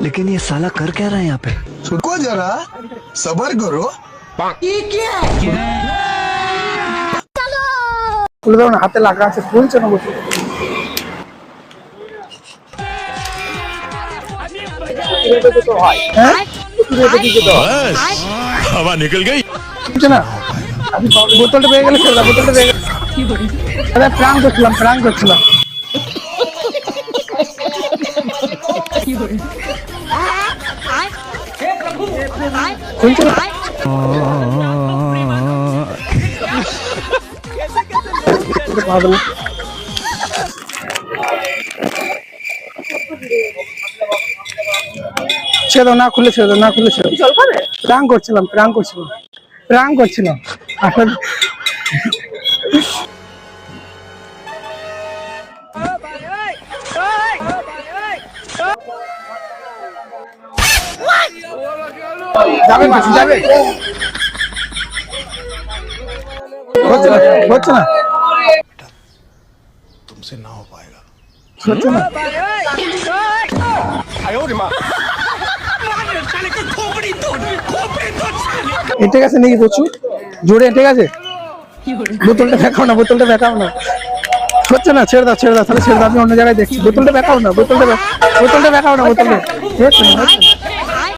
लेकिन ये साला कर क्या रहा है यहाँ पे? रुको जरा सबर करो। খুলে দাও না, হাতে লাগা আছে, খুলছে না বসে। হ্যাঁ हवा निकल गई। খুলছে না। আমি বোতলটা পেয়ে গেলে ছেড়ে দাও, বোতলটা পেয়ে গেলে। আরে প্রাণ করছিলাম, প্রাণ করছিলাম। খুলছে না। পাগল। ছেড়ে দাও, না খুলে ছেড়ে দাও, না খুলে ছেড়ে দাও। প্রাণ করছিলাম, প্রাণ করছিলাম, প্রাণ করছিলাম আসলে। যাবে মাসি, যাবে। হচ্ছে না, হচ্ছে না, तुमसे ना हो पाएगा। হচ্ছে না। এঁটে গেছে নাকি প্রচুর জোরে এঁটে গেছে? বোতলটা দেখাও না, বোতলটা দেখাও না। হচ্ছে না, ছেড়ে দাও, ছেড়ে দাও, তাহলে ছেড়ে দাও, আমি অন্য জায়গায় দেখছি। বোতলটা দেখাও না, বোতলটা দেখাও না, বোতলটা হচ্ছে না, হচ্ছে না।